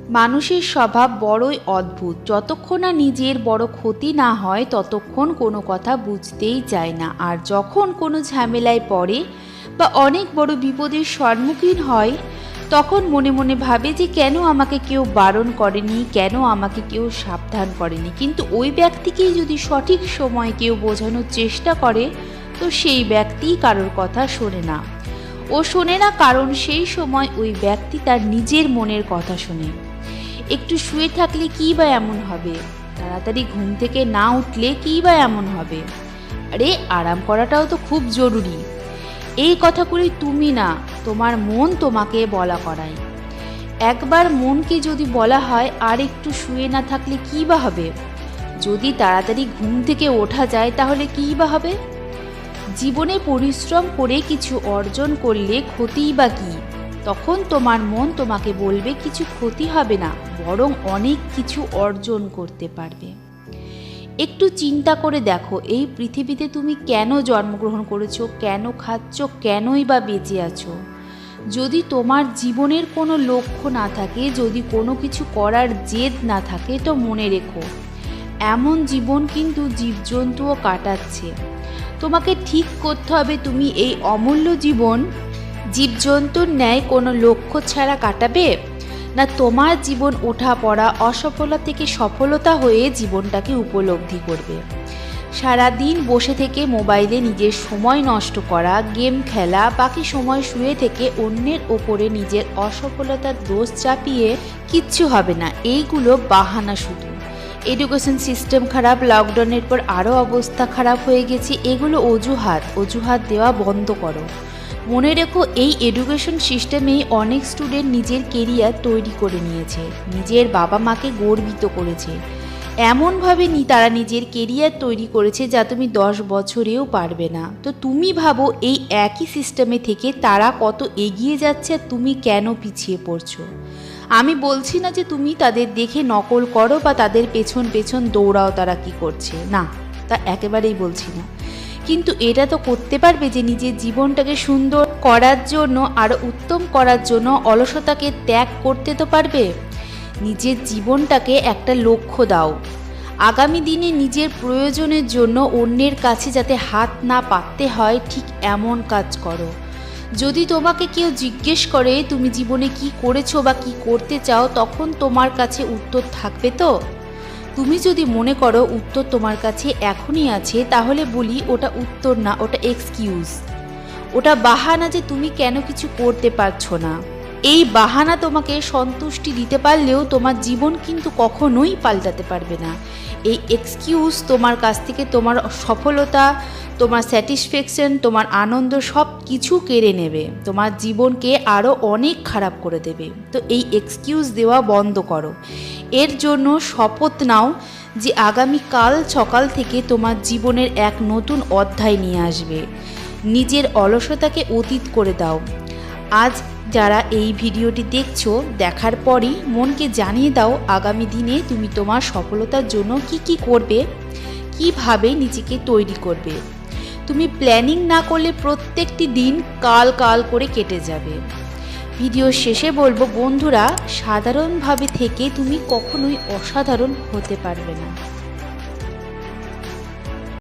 মানুষের স্বভাব বড়ই অদ্ভুত। যতক্ষণ না নিজের বড় ক্ষতি না হয় ততক্ষণ কোনো কথা বুঝতেই চায় না, আর যখন কোনো ঝামেলায় পড়ে বা অনেক বড় বিপদের সম্মুখীন হয় তখন মনে মনে ভাবে যে কেন আমাকে কেউ বারণ করেনি, কেন আমাকে কেউ সাবধান করেনি। কিন্তু ওই ব্যক্তিকেই যদি সঠিক সময় কেউ বোঝানোর চেষ্টা করে তো সেই ব্যক্তি কারোর কথা শোনে না। ও শোনে না কারণ সেই সময় ওই ব্যক্তি তার নিজের মনের কথা শোনে। একটু শুয়ে থাকলে কী বা এমন হবে, তাড়াতাড়ি ঘুম থেকে না উঠলে কী বা এমন হবে, আরে আরাম করাটাও তো খুব জরুরি। এই কথাগুলি তুমি না, তোমার মন তোমাকে বলা করায়। একবার মনকে যদি বলা হয় আর একটু শুয়ে না থাকলে কী বা হবে, যদি তাড়াতাড়ি ঘুম থেকে ওঠা যায় তাহলে কী বা হবে। জীবনে পরিশ্রম করে কিছু অর্জন করলে ক্ষতিই বা কী? তখন তোমার মন তোমাকে বলবে কিছু ক্ষতি হবে না, বরং অনেক কিছু অর্জন করতে পারবে। একটু চিন্তা করে দেখো, এই পৃথিবীতে তুমি কেন জন্মগ্রহণ করেছো, কেন খাচ্ছ, কেনই বা বেঁচে আছো? যদি তোমার জীবনের কোনো লক্ষ্য না থাকে, যদি কোনো কিছু করার জেদ না থাকে, তো মনে রেখো এমন জীবন কিন্তু জীবজন্তুও কাটাচ্ছে। তোমাকে ঠিক করতে হবে তুমি এই অমূল্য জীবন জীবজন্তুর ন্যায় কোনো লক্ষ্য ছাড়া কাটাবে, না তোমার জীবন ওঠা পড়া অসফলতা থেকে সফলতা হয়ে জীবনটাকে উপলব্ধি করবে। সারাদিন বসে থেকে মোবাইলে নিজের সময় নষ্ট করা, গেম খেলা, বাকি সময় শুয়ে থেকে অন্যের ওপরে নিজের অসফলতার দোষ চাপিয়ে কিচ্ছু হবে না। এইগুলো বাহানা শুধু। এডুকেশন সিস্টেম খারাপ, লকডাউনের পর আরও অবস্থা খারাপ হয়ে গেছে, এগুলো অজুহাত দেওয়া বন্ধ করো। মনে রেখো এই এডুকেশন সিস্টেমেই অনেক স্টুডেন্ট নিজের কেরিয়ার তৈরি করে নিয়েছে, নিজের বাবা মাকে গর্বিত করেছে। এমনভাবে তারা নিজের কেরিয়ার তৈরি করেছে যা তুমি 10 বছরেও পারবে না। তো তুমি ভাবো এই একই সিস্টেমে থেকে তারা কত এগিয়ে যাচ্ছে আর তুমি কেন পিছিয়ে পড়ছো। আমি বলছি না যে তুমি তাদের দেখে নকল করো বা তাদের পেছন পেছন দৌড়াও তারা কি করছে, না, তা একেবারেই বলছি না। কিন্তু এটা তো করতে পারবে যে নিজের জীবনটাকে সুন্দর করার জন্য, আরও উত্তম করার জন্য অলসতাকে ত্যাগ করতে তো পারবে। নিজের জীবনটাকে একটা লক্ষ্য দাও। আগামী দিনে নিজের প্রয়োজনের জন্য অন্যের কাছে যাতে হাত না পাততে হয়, ঠিক এমন কাজ করো। যদি তোমাকে কেউ জিজ্ঞেস করে তুমি জীবনে কি করেছো বা কি করতে চাও, তখন তোমার কাছে উত্তর থাকবে তো? তুমি যদি মনে করো উত্তর তোমার কাছে এখনই আছে, তাহলে বলি ওটা উত্তর না, ওটা এক্সকিউজ, ওটা বাহানা যে তুমি কেন কিছু করতে পারছো না। এই বাহানা তোমাকে সন্তুষ্টি দিতে পারলেও তোমার জীবন কিন্তু কখনোই পাল্টাতে পারবে না। এই এক্সকিউজ তোমার কাছ থেকে তোমার সফলতা, তোমার স্যাটিসফ্যাকশন, তোমার আনন্দ সব কিছু কেড়ে নেবে, তোমার জীবনকে আরও অনেক খারাপ করে দেবে। তো এই এক্সকিউজ দেওয়া বন্ধ করো। এর জন্য শপথ নাও যে আগামীকাল সকাল থেকে তোমার জীবনের এক নতুন অধ্যায় নিয়ে আসবে। নিজের অলসতাকে অতীত করে দাও। আজ যারা এই ভিডিওটি দেখছো, দেখার পরই মনকে জানিয়ে দাও আগামী দিনে তুমি তোমার সফলতার জন্য কি করবে, কিভাবে নিজেকে তৈরি করবে। তুমি প্ল্যানিং না করলে প্রত্যেকটি দিন কাল করে কেটে যাবে। ভিডিও শেষে বলবো বন্ধুরা, সাধারণভাবে থেকে তুমি কখনোই অসাধারণ হতে পারবে না।